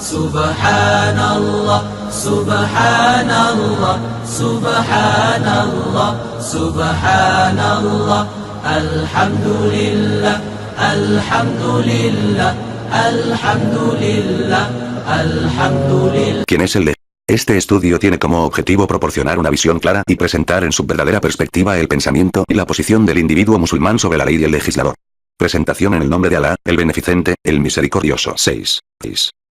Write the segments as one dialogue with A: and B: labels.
A: Subhanallah, Subhanallah, Subhanallah, Subhanallah, Alhamdulillah, Alhamdulillah, Alhamdulillah, Alhamdulillah.
B: ¿Quién es el de? Este estudio tiene como objetivo proporcionar una visión clara y presentar en su verdadera perspectiva el pensamiento y la posición del individuo musulmán sobre la ley y el legislador. Presentación en el nombre de Alá, el Beneficente, el Misericordioso. 6.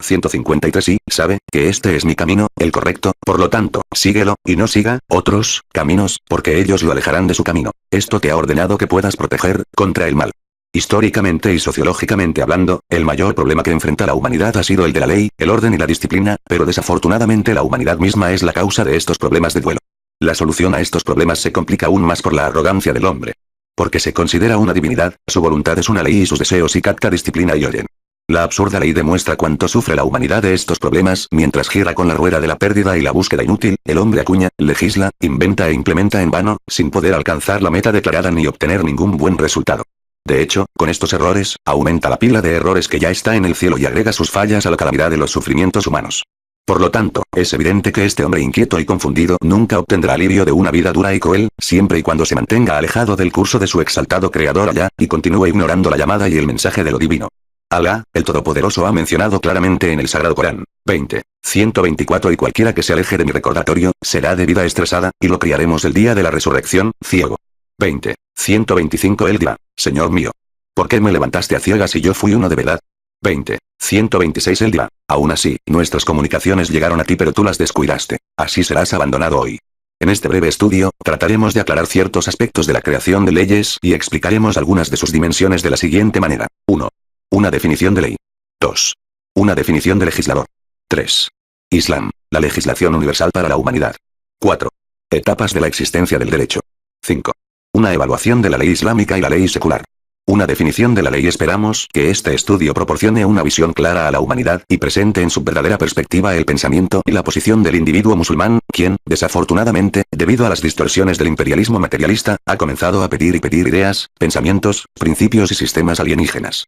B: 153 y, sabe, que este es mi camino, el correcto, por lo tanto, síguelo, y no siga, otros, caminos, porque ellos lo alejarán de su camino. Esto te ha ordenado que puedas proteger, contra el mal. Históricamente y sociológicamente hablando, el mayor problema que enfrenta la humanidad ha sido el de la ley, el orden y la disciplina, pero desafortunadamente la humanidad misma es la causa de estos problemas de duelo. La solución a estos problemas se complica aún más por la arrogancia del hombre. Porque se considera una divinidad, su voluntad es una ley y sus deseos y capta disciplina y orden. La absurda ley demuestra cuánto sufre la humanidad de estos problemas, mientras gira con la rueda de la pérdida y la búsqueda inútil, el hombre acuña, legisla, inventa e implementa en vano, sin poder alcanzar la meta declarada ni obtener ningún buen resultado. De hecho, con estos errores, aumenta la pila de errores que ya está en el cielo y agrega sus fallas a la calamidad de los sufrimientos humanos. Por lo tanto, es evidente que este hombre inquieto y confundido nunca obtendrá alivio de una vida dura y cruel, siempre y cuando se mantenga alejado del curso de su exaltado Creador Alá, y continúe ignorando la llamada y el mensaje de lo divino. Alá, el Todopoderoso ha mencionado claramente en el Sagrado Corán, 20:124 y cualquiera que se aleje de mi recordatorio, será de vida estresada, y lo criaremos el día de la resurrección, ciego. 20:125 Él dirá, Señor mío, ¿por qué me levantaste a ciegas si yo fui uno de verdad? 20:126 Él dirá, aún así, nuestras comunicaciones llegaron a ti pero tú las descuidaste, así serás abandonado hoy. En este breve estudio, trataremos de aclarar ciertos aspectos de la creación de leyes y explicaremos algunas de sus dimensiones de la siguiente manera. 1. Una definición de ley. 2. Una definición de legislador. 3. Islam, la legislación universal para la humanidad. 4. Etapas de la existencia del derecho. 5. Una evaluación de la ley islámica y la ley secular. Una definición de la ley. Esperamos que este estudio proporcione una visión clara a la humanidad y presente en su verdadera perspectiva el pensamiento y la posición del individuo musulmán, quien, desafortunadamente, debido a las distorsiones del imperialismo materialista, ha comenzado a pedir ideas, pensamientos, principios y sistemas alienígenas.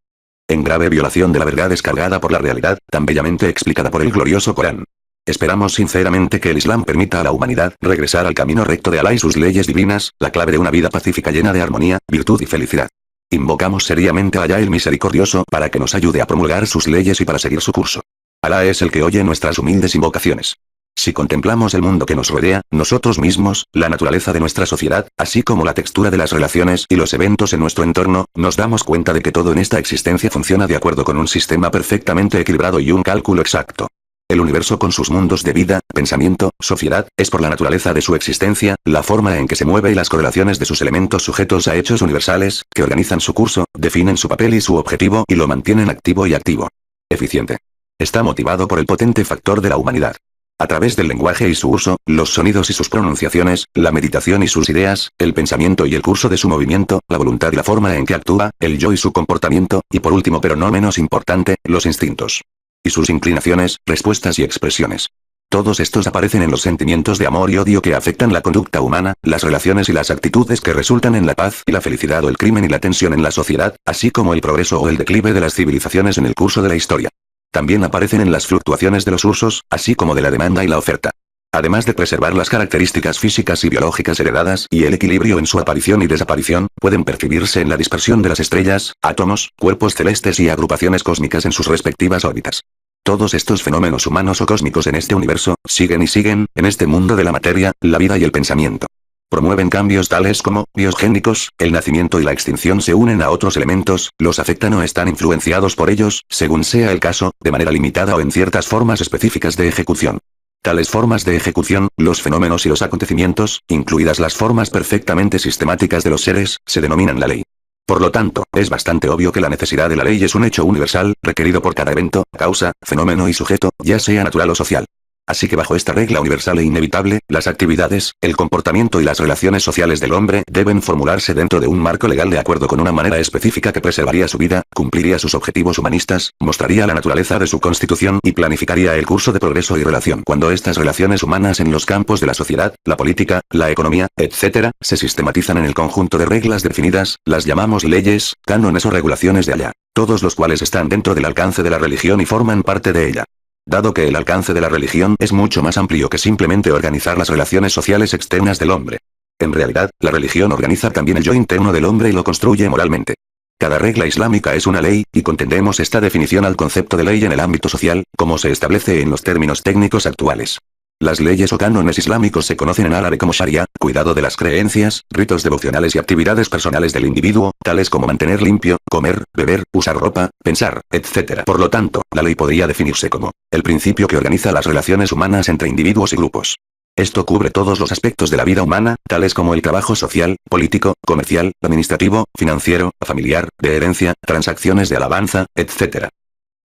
B: En grave violación de la verdad descargada por la realidad, tan bellamente explicada por el glorioso Corán. Esperamos sinceramente que el Islam permita a la humanidad regresar al camino recto de Alá y sus leyes divinas, la clave de una vida pacífica llena de armonía, virtud y felicidad. Invocamos seriamente a Alá el Misericordioso para que nos ayude a promulgar sus leyes y para seguir su curso. Alá es el que oye nuestras humildes invocaciones. Si contemplamos el mundo que nos rodea, nosotros mismos, la naturaleza de nuestra sociedad, así como la textura de las relaciones y los eventos en nuestro entorno, nos damos cuenta de que todo en esta existencia funciona de acuerdo con un sistema perfectamente equilibrado y un cálculo exacto. El universo con sus mundos de vida, pensamiento, sociedad, es por la naturaleza de su existencia, la forma en que se mueve y las correlaciones de sus elementos sujetos a hechos universales, que organizan su curso, definen su papel y su objetivo y lo mantienen activo y activo. Eficiente. Está motivado por el potente factor de la humanidad. A través del lenguaje y su uso, los sonidos y sus pronunciaciones, la meditación y sus ideas, el pensamiento y el curso de su movimiento, la voluntad y la forma en que actúa, el yo y su comportamiento, y por último pero no menos importante, los instintos. Y sus inclinaciones, respuestas y expresiones. Todos estos aparecen en los sentimientos de amor y odio que afectan la conducta humana, las relaciones y las actitudes que resultan en la paz y la felicidad o el crimen y la tensión en la sociedad, así como el progreso o el declive de las civilizaciones en el curso de la historia. También aparecen en las fluctuaciones de los usos, así como de la demanda y la oferta. Además de preservar las características físicas y biológicas heredadas y el equilibrio en su aparición y desaparición, pueden percibirse en la dispersión de las estrellas, átomos, cuerpos celestes y agrupaciones cósmicas en sus respectivas órbitas. Todos estos fenómenos humanos o cósmicos en este universo, siguen, en este mundo de la materia, la vida y el pensamiento. Promueven cambios tales como, biogénicos, el nacimiento y la extinción se unen a otros elementos, los afectan o están influenciados por ellos, según sea el caso, de manera limitada o en ciertas formas específicas de ejecución. Tales formas de ejecución, los fenómenos y los acontecimientos, incluidas las formas perfectamente sistemáticas de los seres, se denominan la ley. Por lo tanto, es bastante obvio que la necesidad de la ley es un hecho universal, requerido por cada evento, causa, fenómeno y sujeto, ya sea natural o social. Así que bajo esta regla universal e inevitable, las actividades, el comportamiento y las relaciones sociales del hombre deben formularse dentro de un marco legal de acuerdo con una manera específica que preservaría su vida, cumpliría sus objetivos humanistas, mostraría la naturaleza de su constitución y planificaría el curso de progreso y relación. Cuando estas relaciones humanas en los campos de la sociedad, la política, la economía, etc., se sistematizan en el conjunto de reglas definidas, las llamamos leyes, cánones o regulaciones de Alá, todos los cuales están dentro del alcance de la religión y forman parte de ella. Dado que el alcance de la religión es mucho más amplio que simplemente organizar las relaciones sociales externas del hombre. En realidad, la religión organiza también el yo interno del hombre y lo construye moralmente. Cada regla islámica es una ley, y contendemos esta definición al concepto de ley en el ámbito social, como se establece en los términos técnicos actuales. Las leyes o cánones islámicos se conocen en árabe como sharia, cuidado de las creencias, ritos devocionales y actividades personales del individuo, tales como mantener limpio, comer, beber, usar ropa, pensar, etc. Por lo tanto, la ley podría definirse como el principio que organiza las relaciones humanas entre individuos y grupos. Esto cubre todos los aspectos de la vida humana, tales como el trabajo social, político, comercial, administrativo, financiero, familiar, de herencia, transacciones de alabanza, etc.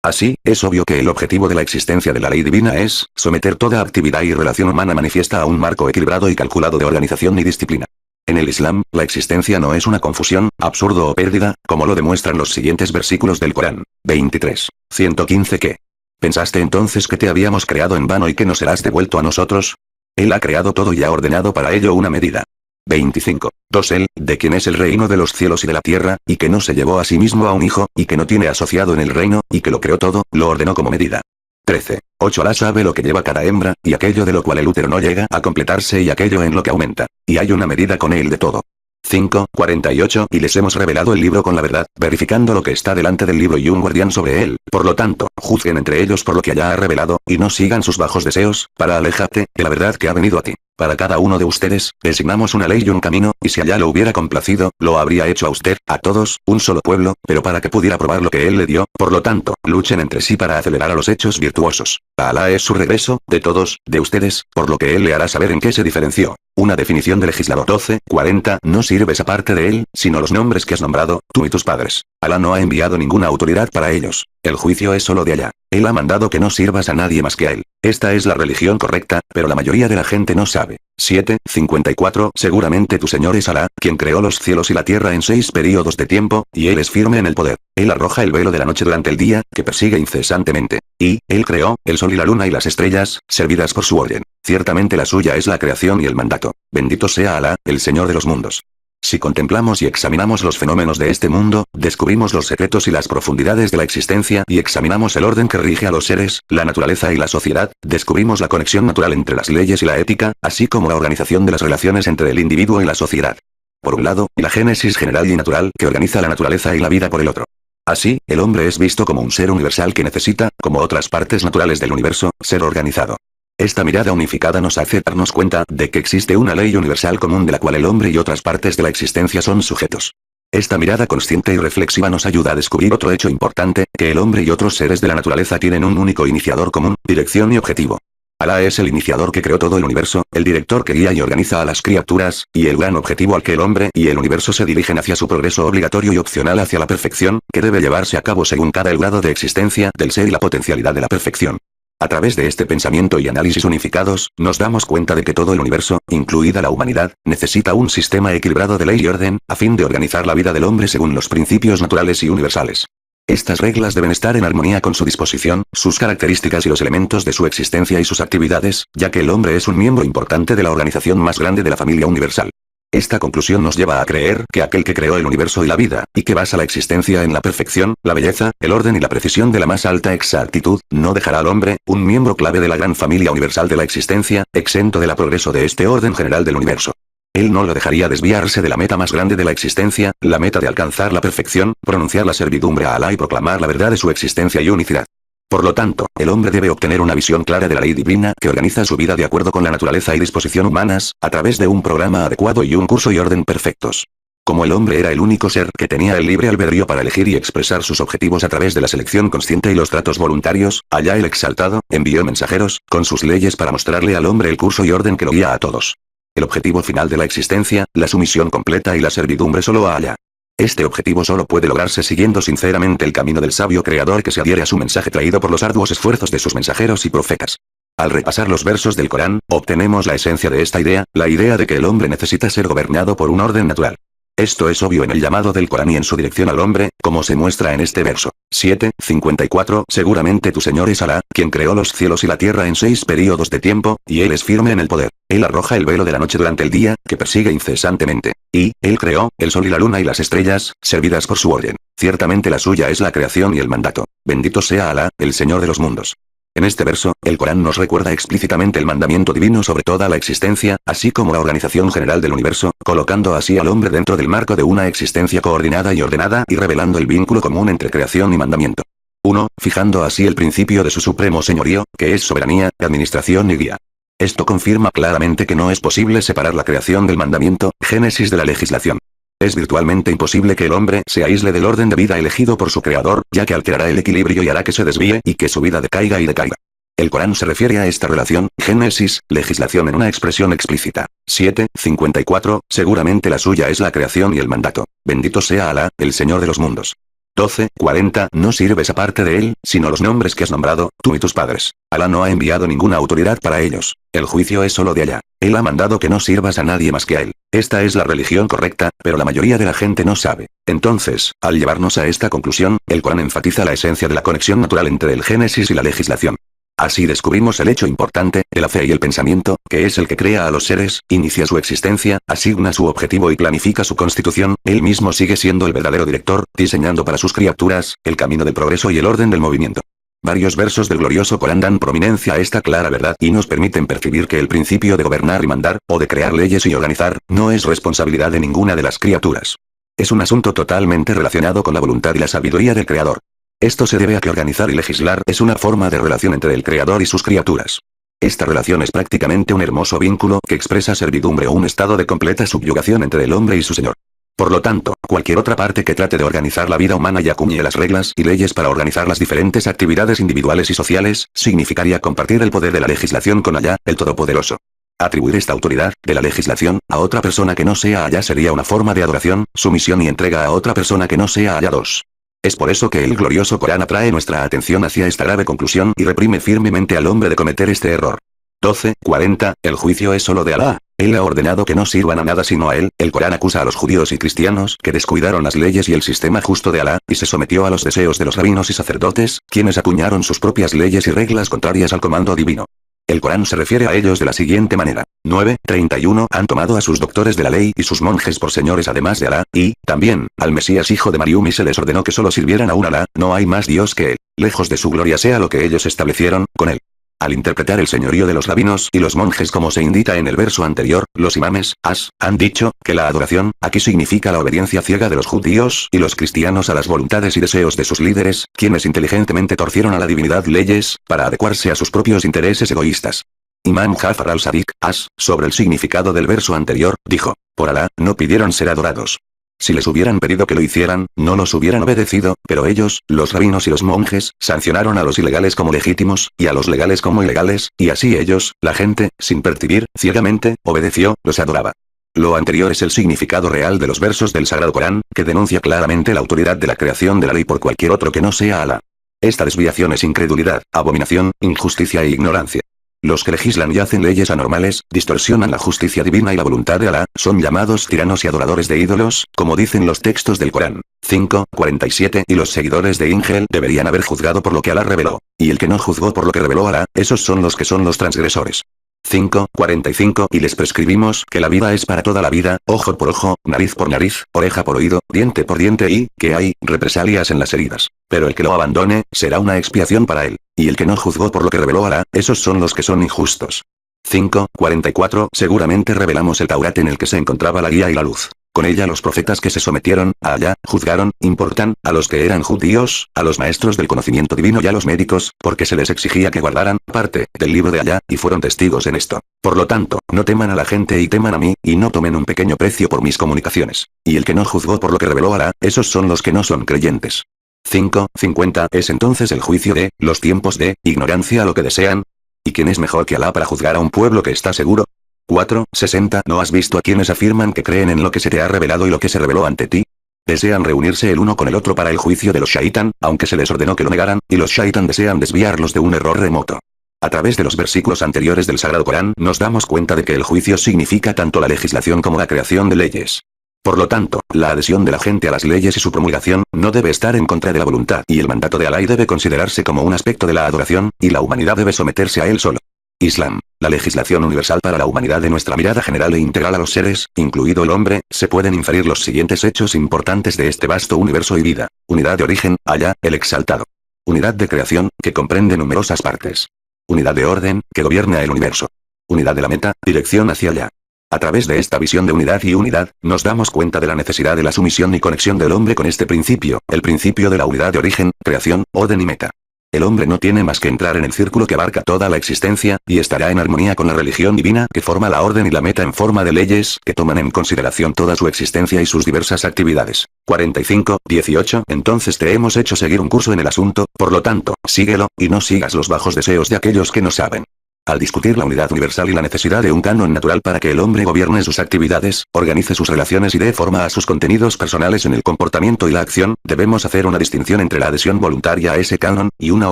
B: Así, es obvio que el objetivo de la existencia de la ley divina es someter toda actividad y relación humana manifiesta a un marco equilibrado y calculado de organización y disciplina. En el Islam, la existencia no es una confusión, absurdo o pérdida, como lo demuestran los siguientes versículos del Corán. 23. 115 ¿Qué? ¿Pensaste entonces que te habíamos creado en vano y que nos serás devuelto a nosotros? Él ha creado todo y ha ordenado para ello una medida. 25. 2 Él, de quien es el reino de los cielos y de la tierra, y que no se llevó a sí mismo a un hijo, y que no tiene asociado en el reino, y que lo creó todo, lo ordenó como medida. 13. 8 Alá sabe lo que lleva cada hembra, y aquello de lo cual el útero no llega a completarse y aquello en lo que aumenta. Y hay una medida con él de todo. 5. 48 Y les hemos revelado el libro con la verdad, verificando lo que está delante del libro y un guardián sobre él. Por lo tanto, juzguen entre ellos por lo que Alá ha revelado, y no sigan sus bajos deseos, para alejarte de la verdad que ha venido a ti. Para cada uno de ustedes, designamos una ley y un camino, y si Alá lo hubiera complacido, lo habría hecho a usted, a todos, un solo pueblo, pero para que pudiera probar lo que él le dio, por lo tanto, luchen entre sí para acelerar a los hechos virtuosos. A Alá es su regreso, de todos, de ustedes, por lo que él le hará saber en qué se diferenció. Una definición de legislador. 12. 40 No sirves aparte de él, sino los nombres que has nombrado, tú y tus padres. Alá no ha enviado ninguna autoridad para ellos. El juicio es solo de Alá. Él ha mandado que no sirvas a nadie más que a él. Esta es la religión correcta, pero la mayoría de la gente no sabe. 7. 54 Seguramente tu Señor es Alá, quien creó los cielos y la tierra en 6 períodos de tiempo, y él es firme en el poder. Él arroja el velo de la noche durante el día, que persigue incesantemente. Y, él creó, el sol y la luna y las estrellas, servidas por su orden. Ciertamente la suya es la creación y el mandato. Bendito sea Alá, el Señor de los mundos. Si contemplamos y examinamos los fenómenos de este mundo, descubrimos los secretos y las profundidades de la existencia y examinamos el orden que rige a los seres, la naturaleza y la sociedad, descubrimos la conexión natural entre las leyes y la ética, así como la organización de las relaciones entre el individuo y la sociedad. Por un lado, la génesis general y natural que organiza la naturaleza y la vida por el otro. Así, el hombre es visto como un ser universal que necesita, como otras partes naturales del universo, ser organizado. Esta mirada unificada nos hace darnos cuenta de que existe una ley universal común de la cual el hombre y otras partes de la existencia son sujetos. Esta mirada consciente y reflexiva nos ayuda a descubrir otro hecho importante, que el hombre y otros seres de la naturaleza tienen un único iniciador común, dirección y objetivo. Alá es el iniciador que creó todo el universo, el director que guía y organiza a las criaturas, y el gran objetivo al que el hombre y el universo se dirigen hacia su progreso obligatorio y opcional hacia la perfección, que debe llevarse a cabo según cada grado de existencia del ser y la potencialidad de la perfección. A través de este pensamiento y análisis unificados, nos damos cuenta de que todo el universo, incluida la humanidad, necesita un sistema equilibrado de ley y orden, a fin de organizar la vida del hombre según los principios naturales y universales. Estas reglas deben estar en armonía con su disposición, sus características y los elementos de su existencia y sus actividades, ya que el hombre es un miembro importante de la organización más grande de la familia universal. Esta conclusión nos lleva a creer que aquel que creó el universo y la vida, y que basa la existencia en la perfección, la belleza, el orden y la precisión de la más alta exactitud, no dejará al hombre, un miembro clave de la gran familia universal de la existencia, exento del progreso de este orden general del universo. Él no lo dejaría desviarse de la meta más grande de la existencia, la meta de alcanzar la perfección, pronunciar la servidumbre a Alá y proclamar la verdad de su existencia y unicidad. Por lo tanto, el hombre debe obtener una visión clara de la ley divina que organiza su vida de acuerdo con la naturaleza y disposición humanas, a través de un programa adecuado y un curso y orden perfectos. Como el hombre era el único ser que tenía el libre albedrío para elegir y expresar sus objetivos a través de la selección consciente y los tratos voluntarios, Alá el Exaltado, envió mensajeros, con sus leyes para mostrarle al hombre el curso y orden que lo guía a todos. El objetivo final de la existencia, la sumisión completa y la servidumbre solo a Alá. Este objetivo solo puede lograrse siguiendo sinceramente el camino del sabio creador que se adhiere a su mensaje traído por los arduos esfuerzos de sus mensajeros y profetas. Al repasar los versos del Corán, obtenemos la esencia de esta idea, la idea de que el hombre necesita ser gobernado por un orden natural. Esto es obvio en el llamado del Corán y en su dirección al hombre, como se muestra en este verso. 7. 54 Seguramente tu Señor es Alá, quien creó los cielos y la tierra en 6 períodos de tiempo, y Él es firme en el poder. Él arroja el velo de la noche durante el día, que persigue incesantemente. Y, Él creó, el sol y la luna y las estrellas, servidas por su orden. Ciertamente la suya es la creación y el mandato. Bendito sea Alá, el Señor de los mundos. En este verso, el Corán nos recuerda explícitamente el mandamiento divino sobre toda la existencia, así como la organización general del universo, colocando así al hombre dentro del marco de una existencia coordinada y ordenada y revelando el vínculo común entre creación y mandamiento. 1. Fijando así el principio de su supremo señorío, que es soberanía, administración y guía. Esto confirma claramente que no es posible separar la creación del mandamiento, génesis de la legislación. Es virtualmente imposible que el hombre se aísle del orden de vida elegido por su creador, ya que alterará el equilibrio y hará que se desvíe y que su vida decaiga y decaiga. El Corán se refiere a esta relación, génesis, legislación en una expresión explícita. 7:54, seguramente la suya es la creación y el mandato. Bendito sea Alá, el Señor de los mundos. 12:40, no sirves aparte de él, sino los nombres que has nombrado, tú y tus padres. Alá no ha enviado ninguna autoridad para ellos. El juicio es solo de Alá. Él ha mandado que no sirvas a nadie más que a él. Esta es la religión correcta, pero la mayoría de la gente no sabe. Entonces, al llevarnos a esta conclusión, el Corán enfatiza la esencia de la conexión natural entre el génesis y la legislación. Así descubrimos el hecho importante, de la fe y el pensamiento, que es el que crea a los seres, inicia su existencia, asigna su objetivo y planifica su constitución, él mismo sigue siendo el verdadero director, diseñando para sus criaturas, el camino del progreso y el orden del movimiento. Varios versos del glorioso Corán dan prominencia a esta clara verdad y nos permiten percibir que el principio de gobernar y mandar, o de crear leyes y organizar, no es responsabilidad de ninguna de las criaturas. Es un asunto totalmente relacionado con la voluntad y la sabiduría del Creador. Esto se debe a que organizar y legislar es una forma de relación entre el Creador y sus criaturas. Esta relación es prácticamente un hermoso vínculo que expresa servidumbre o un estado de completa subyugación entre el hombre y su Señor. Por lo tanto, cualquier otra parte que trate de organizar la vida humana y acuñe las reglas y leyes para organizar las diferentes actividades individuales y sociales, significaría compartir el poder de la legislación con Alá, el Todopoderoso. Atribuir esta autoridad, de la legislación, a otra persona que no sea Alá sería una forma de adoración, sumisión y entrega a otra persona que no sea Alá. 2. Es por eso que el glorioso Corán atrae nuestra atención hacia esta grave conclusión y reprime firmemente al hombre de cometer este error. 12:40, el juicio es solo de Alá. Él ha ordenado que no sirvan a nada sino a él. El Corán acusa a los judíos y cristianos que descuidaron las leyes y el sistema justo de Alá, y se sometió a los deseos de los rabinos y sacerdotes, quienes acuñaron sus propias leyes y reglas contrarias al comando divino. El Corán se refiere a ellos de la siguiente manera. 9:31 han tomado a sus doctores de la ley y sus monjes por señores además de Alá, y, también, al Mesías hijo de Marium y se les ordenó que solo sirvieran a un Alá, no hay más Dios que él. Lejos de su gloria sea lo que ellos establecieron, con él. Al interpretar el señorío de los rabinos y los monjes como se indica en el verso anterior, los imames, han dicho, que la adoración, aquí significa la obediencia ciega de los judíos y los cristianos a las voluntades y deseos de sus líderes, quienes inteligentemente torcieron a la divinidad leyes, para adecuarse a sus propios intereses egoístas. Imam Jafar al-Sadiq, sobre el significado del verso anterior, dijo, por Alá, no pidieron ser adorados. Si les hubieran pedido que lo hicieran, no los hubieran obedecido, pero ellos, los rabinos y los monjes, sancionaron a los ilegales como legítimos, y a los legales como ilegales, y así ellos, la gente, sin percibir, ciegamente, obedeció, los adoraba. Lo anterior es el significado real de los versos del Sagrado Corán, que denuncia claramente la autoridad de la creación de la ley por cualquier otro que no sea Alá. Esta desviación es incredulidad, abominación, injusticia e ignorancia. Los que legislan y hacen leyes anormales, distorsionan la justicia divina y la voluntad de Alá, son llamados tiranos y adoradores de ídolos, como dicen los textos del Corán. 5:47 y los seguidores de Ingel deberían haber juzgado por lo que Alá reveló. Y el que no juzgó por lo que reveló Alá, esos son los que son los transgresores. 5:45 y les prescribimos que la vida es para toda la vida, ojo por ojo, nariz por nariz, oreja por oído, diente por diente y, que hay, represalias en las heridas. Pero el que lo abandone, será una expiación para él. Y el que no juzgó por lo que reveló Alá, esos son los que son injustos. 5:44 seguramente revelamos el Taurat en el que se encontraba la guía y la luz. Con ella los profetas que se sometieron a Alá, juzgaron, importan, a los que eran judíos, a los maestros del conocimiento divino y a los médicos, porque se les exigía que guardaran parte del libro de Alá, y fueron testigos en esto. Por lo tanto, no teman a la gente y teman a mí, y no tomen un pequeño precio por mis comunicaciones. Y el que no juzgó por lo que reveló Alá, esos son los que no son creyentes. 5:50 es entonces el juicio de los tiempos de ignorancia a lo que desean. ¿Y quién es mejor que Alá para juzgar a un pueblo que está seguro? 4:60 ¿No has visto a quienes afirman que creen en lo que se te ha revelado y lo que se reveló ante ti? Desean reunirse el uno con el otro para el juicio de los shaitán, aunque se les ordenó que lo negaran, y los shaitán desean desviarlos de un error remoto. A través de los versículos anteriores del Sagrado Corán nos damos cuenta de que el juicio significa tanto la legislación como la creación de leyes. Por lo tanto, la adhesión de la gente a las leyes y su promulgación, no debe estar en contra de la voluntad y el mandato de Alá y debe considerarse como un aspecto de la adoración, y la humanidad debe someterse a él solo. Islam, la legislación universal para la humanidad. De nuestra mirada general e integral a los seres, incluido el hombre, se pueden inferir los siguientes hechos importantes de este vasto universo y vida. Unidad de origen, Alá, el exaltado. Unidad de creación, que comprende numerosas partes. Unidad de orden, que gobierna el universo. Unidad de la meta, dirección hacia allá. A través de esta visión de unidad y unidad, nos damos cuenta de la necesidad de la sumisión y conexión del hombre con este principio, el principio de la unidad de origen, creación, orden y meta. El hombre no tiene más que entrar en el círculo que abarca toda la existencia, y estará en armonía con la religión divina que forma la orden y la meta en forma de leyes que toman en consideración toda su existencia y sus diversas actividades. 45:18 Entonces te hemos hecho seguir un curso en el asunto, por lo tanto, síguelo, y no sigas los bajos deseos de aquellos que no saben. Al discutir la unidad universal y la necesidad de un canon natural para que el hombre gobierne sus actividades, organice sus relaciones y dé forma a sus contenidos personales en el comportamiento y la acción, debemos hacer una distinción entre la adhesión voluntaria a ese canon, y una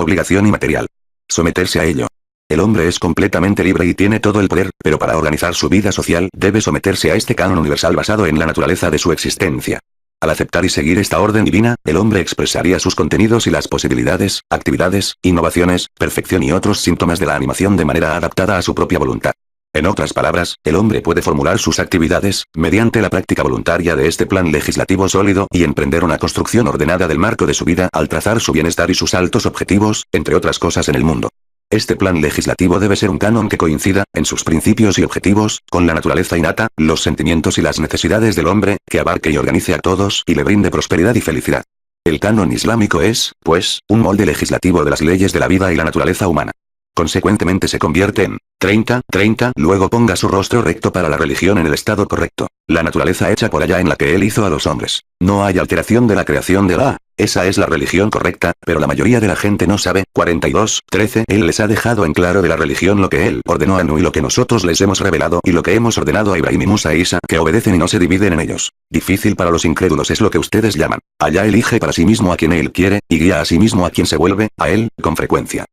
B: obligación inmaterial. Someterse a ello. El hombre es completamente libre y tiene todo el poder, pero para organizar su vida social debe someterse a este canon universal basado en la naturaleza de su existencia. Al aceptar y seguir esta orden divina, el hombre expresaría sus contenidos y las posibilidades, actividades, innovaciones, perfección y otros síntomas de la animación de manera adaptada a su propia voluntad. En otras palabras, el hombre puede formular sus actividades, mediante la práctica voluntaria de este plan legislativo sólido y emprender una construcción ordenada del marco de su vida al trazar su bienestar y sus altos objetivos, entre otras cosas en el mundo. Este plan legislativo debe ser un canon que coincida, en sus principios y objetivos, con la naturaleza innata, los sentimientos y las necesidades del hombre, que abarque y organice a todos y le brinde prosperidad y felicidad. El canon islámico es, pues, un molde legislativo de las leyes de la vida y la naturaleza humana. Consecuentemente se convierte en 30:30, luego ponga su rostro recto para la religión en el estado correcto. La naturaleza hecha por allá en la que él hizo a los hombres. No hay alteración de la creación de Alá. Esa es la religión correcta, pero la mayoría de la gente no sabe. 42:13 Él les ha dejado en claro de la religión lo que él ordenó a Nuh y lo que nosotros les hemos revelado y lo que hemos ordenado a Ibrahim y Musa e Isa, que obedecen y no se dividen en ellos. Difícil para los incrédulos es lo que ustedes llaman. Allá elige para sí mismo a quien él quiere, y guía a sí mismo a quien se vuelve a él, con frecuencia.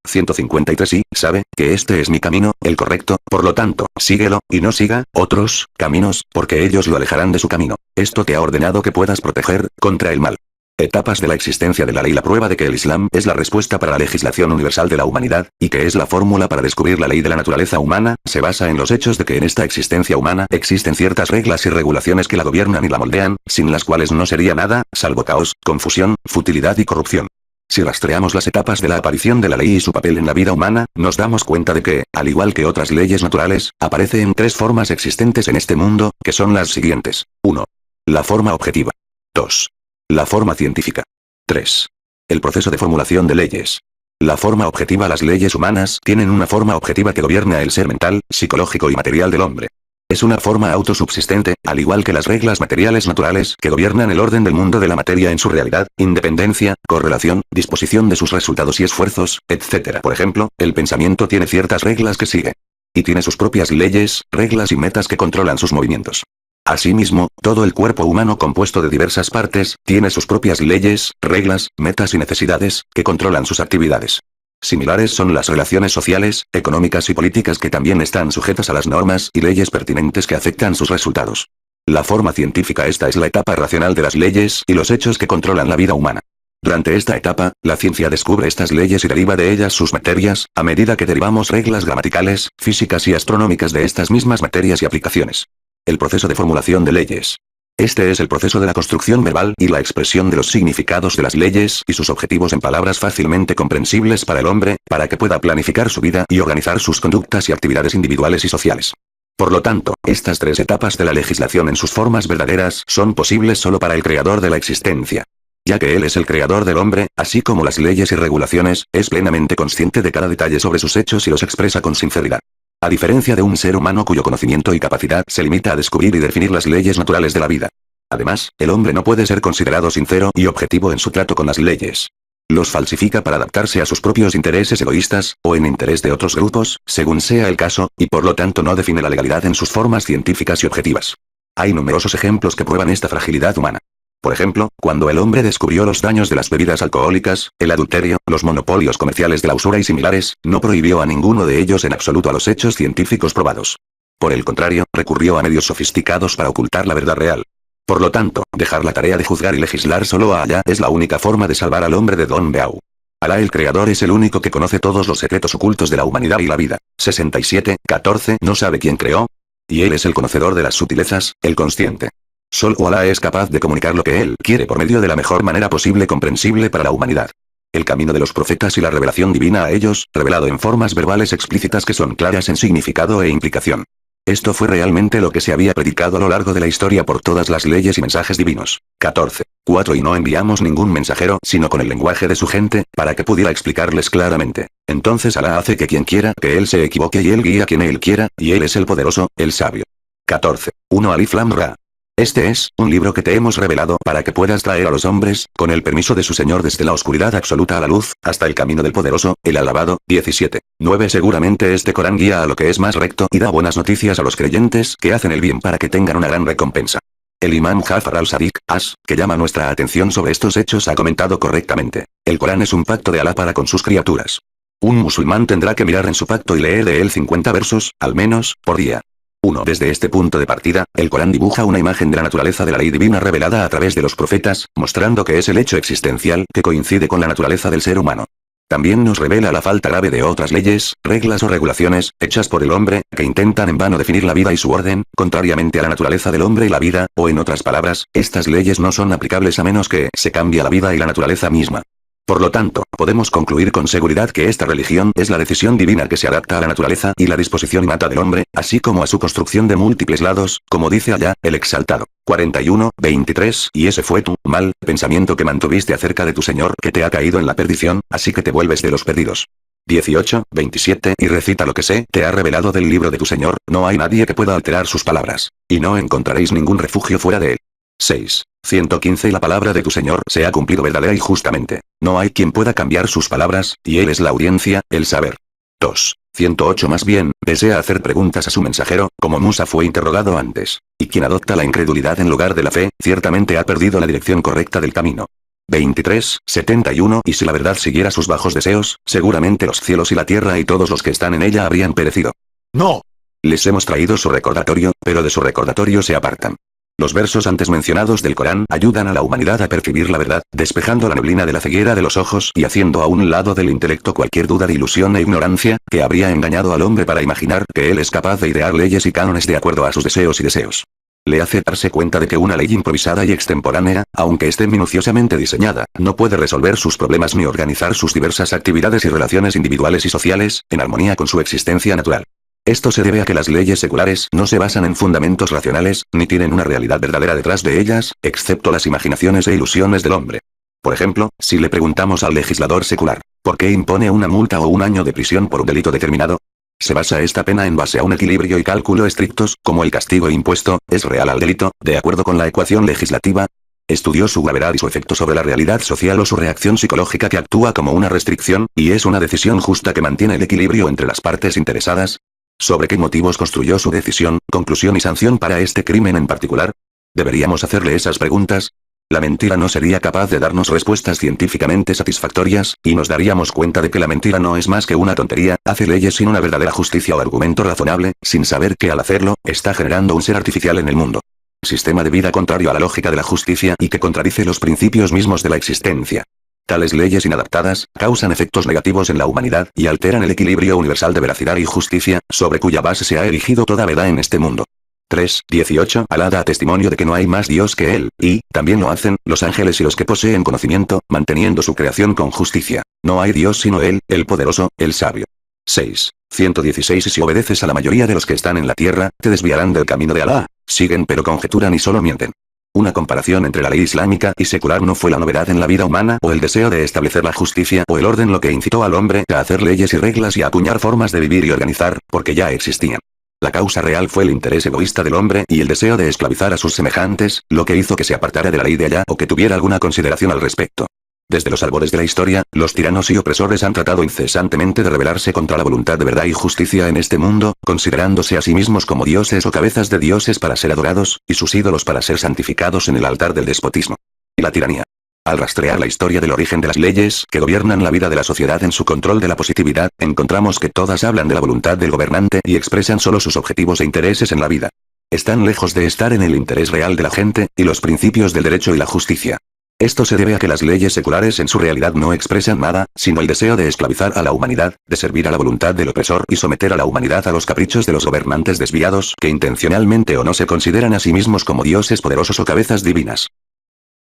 B: 153 Y sabe que este es mi camino, el correcto, por lo tanto, síguelo, y no siga otros caminos, porque ellos lo alejarán de su camino. Esto te ha ordenado que puedas proteger contra el mal. Etapas de la existencia de la ley. La prueba de que el Islam es la respuesta para la legislación universal de la humanidad, y que es la fórmula para descubrir la ley de la naturaleza humana, se basa en los hechos de que en esta existencia humana existen ciertas reglas y regulaciones que la gobiernan y la moldean, sin las cuales no sería nada, salvo caos, confusión, futilidad y corrupción. Si rastreamos las etapas de la aparición de la ley y su papel en la vida humana, nos damos cuenta de que, al igual que otras leyes naturales, aparece en tres formas existentes en este mundo, que son las siguientes. 1. La forma objetiva. 2. La forma científica. 3. El proceso de formulación de leyes. La forma objetiva. Las leyes humanas tienen una forma objetiva que gobierna el ser mental, psicológico y material del hombre. Es una forma autosubsistente, al igual que las reglas materiales naturales que gobiernan el orden del mundo de la materia en su realidad, independencia, correlación, disposición de sus resultados y esfuerzos, etc. Por ejemplo, el pensamiento tiene ciertas reglas que sigue. Y tiene sus propias leyes, reglas y metas que controlan sus movimientos. Asimismo, todo el cuerpo humano compuesto de diversas partes, tiene sus propias leyes, reglas, metas y necesidades, que controlan sus actividades. Similares son las relaciones sociales, económicas y políticas que también están sujetas a las normas y leyes pertinentes que afectan sus resultados. La forma científica. Esta es la etapa racional de las leyes y los hechos que controlan la vida humana. Durante esta etapa, la ciencia descubre estas leyes y deriva de ellas sus materias, a medida que derivamos reglas gramaticales, físicas y astronómicas de estas mismas materias y aplicaciones. El proceso de formulación de leyes. Este es el proceso de la construcción verbal y la expresión de los significados de las leyes y sus objetivos en palabras fácilmente comprensibles para el hombre, para que pueda planificar su vida y organizar sus conductas y actividades individuales y sociales. Por lo tanto, estas tres etapas de la legislación en sus formas verdaderas son posibles solo para el creador de la existencia. Ya que él es el creador del hombre, así como las leyes y regulaciones, es plenamente consciente de cada detalle sobre sus hechos y los expresa con sinceridad. A diferencia de un ser humano cuyo conocimiento y capacidad se limita a descubrir y definir las leyes naturales de la vida. Además, el hombre no puede ser considerado sincero y objetivo en su trato con las leyes. Los falsifica para adaptarse a sus propios intereses egoístas, o en interés de otros grupos, según sea el caso, y por lo tanto no define la legalidad en sus formas científicas y objetivas. Hay numerosos ejemplos que prueban esta fragilidad humana. Por ejemplo, cuando el hombre descubrió los daños de las bebidas alcohólicas, el adulterio, los monopolios comerciales de la usura y similares, no prohibió a ninguno de ellos en absoluto a los hechos científicos probados. Por el contrario, recurrió a medios sofisticados para ocultar la verdad real. Por lo tanto, dejar la tarea de juzgar y legislar solo a Alá es la única forma de salvar al hombre de Don Beau. Alá el Creador es el único que conoce todos los secretos ocultos de la humanidad y la vida. 67:14 No sabe quién creó. Y él es el conocedor de las sutilezas, el consciente. Solo Alá es capaz de comunicar lo que él quiere por medio de la mejor manera posible comprensible para la humanidad. el camino de los profetas y la revelación divina a ellos, revelado en formas verbales explícitas que son claras en significado e implicación. Esto fue realmente lo que se había predicado a lo largo de la historia por todas las leyes y mensajes divinos. 14. 4. Y no enviamos ningún mensajero sino con el lenguaje de su gente, para que pudiera explicarles claramente. Entonces Alá hace que quien quiera que él se equivoque y él guía a quien él quiera, y él es el poderoso, el sabio. 14. 1. Alif Lam Ra. Este es un libro que te hemos revelado para que puedas traer a los hombres, con el permiso de su Señor desde la oscuridad absoluta a la luz, hasta el camino del poderoso, el alabado. 17. 9. Seguramente este Corán guía a lo que es más recto y da buenas noticias a los creyentes que hacen el bien para que tengan una gran recompensa. El imán Jafar al-Sadiq, que llama nuestra atención sobre estos hechos, ha comentado correctamente. El Corán es un pacto de Alá para con sus criaturas. Un musulmán tendrá que mirar en su pacto y leer de él 50 versos, al menos, por día. 1. Desde este punto de partida, el Corán dibuja una imagen de la naturaleza de la ley divina revelada a través de los profetas, mostrando que es el hecho existencial que coincide con la naturaleza del ser humano. También nos revela la falta grave de otras leyes, reglas o regulaciones, hechas por el hombre, que intentan en vano definir la vida y su orden, contrariamente a la naturaleza del hombre y la vida, o en otras palabras, estas leyes no son aplicables a menos que se cambie la vida y la naturaleza misma. Por lo tanto, podemos concluir con seguridad que esta religión es la decisión divina que se adapta a la naturaleza y la disposición innata del hombre, así como a su construcción de múltiples lados, como dice allá, el exaltado. 41, 23. Y ese fue tu mal pensamiento que mantuviste acerca de tu Señor que te ha caído en la perdición, así que te vuelves de los perdidos. 18, 27. Y recita lo que te ha revelado del libro de tu Señor, no hay nadie que pueda alterar sus palabras, y no encontraréis ningún refugio fuera de él. 6. 115. Y la palabra de tu Señor se ha cumplido verdadera y justamente. No hay quien pueda cambiar sus palabras, y él es la audiencia, el saber. 2. 108. Más bien, desea hacer preguntas a su mensajero, como Musa fue interrogado antes. Y quien adopta la incredulidad en lugar de la fe, ciertamente ha perdido la dirección correcta del camino. 23, 71. Y si la verdad siguiera sus bajos deseos, seguramente los cielos y la tierra y todos los que están en ella habrían perecido. ¡No! Les hemos traído su recordatorio, pero de su recordatorio se apartan. Los versos antes mencionados del Corán ayudan a la humanidad a percibir la verdad, despejando la neblina de la ceguera de los ojos y haciendo a un lado del intelecto cualquier duda de ilusión e ignorancia, que habría engañado al hombre para imaginar que él es capaz de idear leyes y cánones de acuerdo a sus deseos y deseos. Le hace darse cuenta de que una ley improvisada y extemporánea, aunque esté minuciosamente diseñada, no puede resolver sus problemas ni organizar sus diversas actividades y relaciones individuales y sociales, en armonía con su existencia natural. Esto se debe a que las leyes seculares no se basan en fundamentos racionales, ni tienen una realidad verdadera detrás de ellas, excepto las imaginaciones e ilusiones del hombre. Por ejemplo, si le preguntamos al legislador secular, ¿por qué impone una multa o un año de prisión por un delito determinado? Se basa esta pena en base a un equilibrio y cálculo estrictos, como el castigo impuesto es real al delito, de acuerdo con la ecuación legislativa. Estudió su gravedad y su efecto sobre la realidad social o su reacción psicológica que actúa como una restricción, y es una decisión justa que mantiene el equilibrio entre las partes interesadas. ¿Sobre qué motivos construyó su decisión, conclusión y sanción para este crimen en particular? ¿Deberíamos hacerle esas preguntas? La mentira no sería capaz de darnos respuestas científicamente satisfactorias, y nos daríamos cuenta de que la mentira no es más que una tontería, hace leyes sin una verdadera justicia o argumento razonable, sin saber que al hacerlo, está generando un ser artificial en el mundo. Sistema de vida contrario a la lógica de la justicia y que contradice los principios mismos de la existencia. Tales leyes inadaptadas, causan efectos negativos en la humanidad y alteran el equilibrio universal de veracidad y justicia, sobre cuya base se ha erigido toda verdad en este mundo. 3, 18. Alá da testimonio de que no hay más Dios que Él, y, también lo hacen, los ángeles y los que poseen conocimiento, manteniendo su creación con justicia. No hay Dios sino Él, el poderoso, el sabio. 6, 116. Y si obedeces a la mayoría de los que están en la tierra, te desviarán del camino de Alá. Siguen pero conjeturan y solo mienten. Una comparación entre la ley islámica y secular no fue la novedad en la vida humana o el deseo de establecer la justicia o el orden lo que incitó al hombre a hacer leyes y reglas y a acuñar formas de vivir y organizar, porque ya existían. La causa real fue el interés egoísta del hombre y el deseo de esclavizar a sus semejantes, lo que hizo que se apartara de la ley de Alá o que tuviera alguna consideración al respecto. Desde los albores de la historia, los tiranos y opresores han tratado incesantemente de rebelarse contra la voluntad de verdad y justicia en este mundo, considerándose a sí mismos como dioses o cabezas de dioses para ser adorados, y sus ídolos para ser santificados en el altar del despotismo y la tiranía. Al rastrear la historia del origen de las leyes que gobiernan la vida de la sociedad en su control de la positividad, encontramos que todas hablan de la voluntad del gobernante y expresan solo sus objetivos e intereses en la vida. Están lejos de estar en el interés real de la gente, y los principios del derecho y la justicia. Esto se debe a que las leyes seculares en su realidad no expresan nada, sino el deseo de esclavizar a la humanidad, de servir a la voluntad del opresor y someter a la humanidad a los caprichos de los gobernantes desviados que intencionalmente o no se consideran a sí mismos como dioses poderosos o cabezas divinas.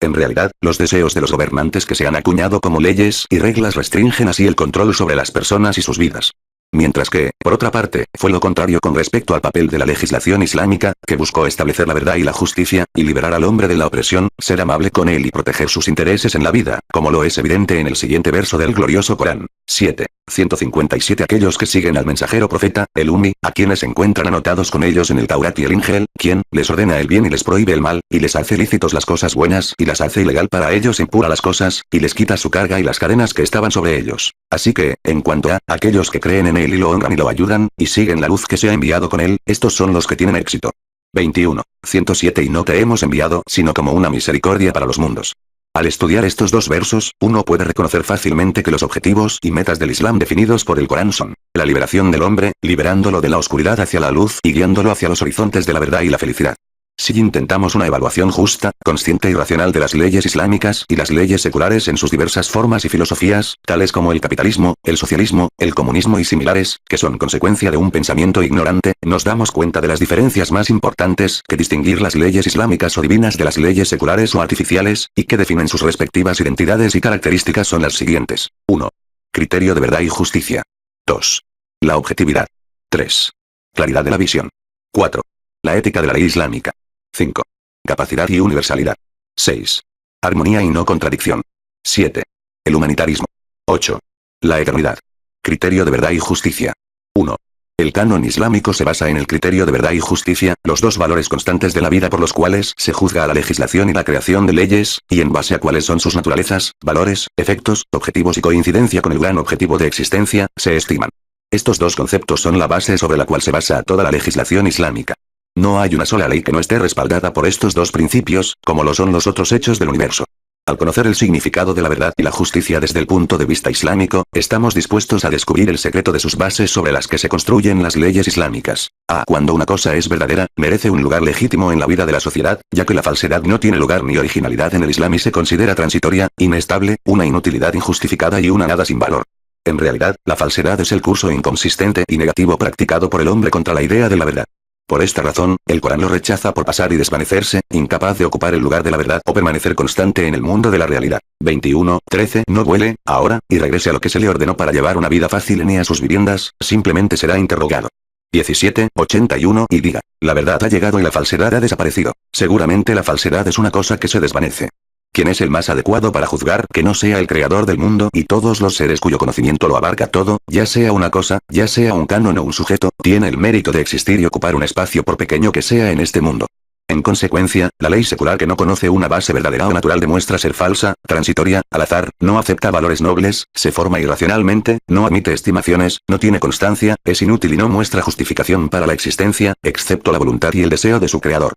B: En realidad, los deseos de los gobernantes que se han acuñado como leyes y reglas restringen así el control sobre las personas y sus vidas. Mientras que, por otra parte, fue lo contrario con respecto al papel de la legislación islámica, que buscó establecer la verdad y la justicia, y liberar al hombre de la opresión, ser amable con él y proteger sus intereses en la vida, como lo es evidente en el siguiente verso del glorioso Corán. 7. 157 Aquellos que siguen al mensajero profeta, el Ummi, a quienes se encuentran anotados con ellos en el Taurat y el Ingel, quien les ordena el bien y les prohíbe el mal, y les hace lícitos las cosas buenas y las hace ilegal para ellos impura las cosas, y les quita su carga y las cadenas que estaban sobre ellos. Así que, en cuanto a aquellos que creen en él y lo honran y lo ayudan, y siguen la luz que se ha enviado con él, estos son los que tienen éxito. 21. 107 Y no te hemos enviado sino como una misericordia para los mundos. Al estudiar estos dos versos, uno puede reconocer fácilmente que los objetivos y metas del Islam definidos por el Corán son la liberación del hombre, liberándolo de la oscuridad hacia la luz y guiándolo hacia los horizontes de la verdad y la felicidad. Si intentamos una evaluación justa, consciente y racional de las leyes islámicas y las leyes seculares en sus diversas formas y filosofías, tales como el capitalismo, el socialismo, el comunismo y similares, que son consecuencia de un pensamiento ignorante, nos damos cuenta de las diferencias más importantes que distinguir las leyes islámicas o divinas de las leyes seculares o artificiales, y que definen sus respectivas identidades y características son las siguientes. 1. Criterio de verdad y justicia. 2. La objetividad. 3. Claridad de la visión. 4. La ética de la ley islámica. 5. Capacidad y universalidad. 6. Armonía y no contradicción. 7. El humanitarismo. 8. La eternidad. Criterio de verdad y justicia. 1. El canon islámico se basa en el criterio de verdad y justicia, los dos valores constantes de la vida por los cuales se juzga a la legislación y la creación de leyes, y en base a cuáles son sus naturalezas, valores, efectos, objetivos y coincidencia con el gran objetivo de existencia, se estiman. Estos dos conceptos son la base sobre la cual se basa toda la legislación islámica. No hay una sola ley que no esté respaldada por estos dos principios, como lo son los otros hechos del universo. Al conocer el significado de la verdad y la justicia desde el punto de vista islámico, estamos dispuestos a descubrir el secreto de sus bases sobre las que se construyen las leyes islámicas. Cuando una cosa es verdadera, merece un lugar legítimo en la vida de la sociedad, ya que la falsedad no tiene lugar ni originalidad en el Islam y se considera transitoria, inestable, una inutilidad injustificada y una nada sin valor. En realidad, la falsedad es el curso inconsistente y negativo practicado por el hombre contra la idea de la verdad. Por esta razón, el Corán lo rechaza por pasar y desvanecerse, incapaz de ocupar el lugar de la verdad o permanecer constante en el mundo de la realidad. 21. 13. No vuele, ahora, y regrese a lo que se le ordenó para llevar una vida fácil ni a sus viviendas, simplemente será interrogado. 17. 81. Y diga, la verdad ha llegado y la falsedad ha desaparecido. Seguramente la falsedad es una cosa que se desvanece. ¿Quién es el más adecuado para juzgar que no sea el creador del mundo y todos los seres cuyo conocimiento lo abarca todo, ya sea una cosa, ya sea un canon o un sujeto, tiene el mérito de existir y ocupar un espacio por pequeño que sea en este mundo? En consecuencia, la ley secular que no conoce una base verdadera o natural demuestra ser falsa, transitoria, al azar, no acepta valores nobles, se forma irracionalmente, no admite estimaciones, no tiene constancia, es inútil y no muestra justificación para la existencia, excepto la voluntad y el deseo de su creador.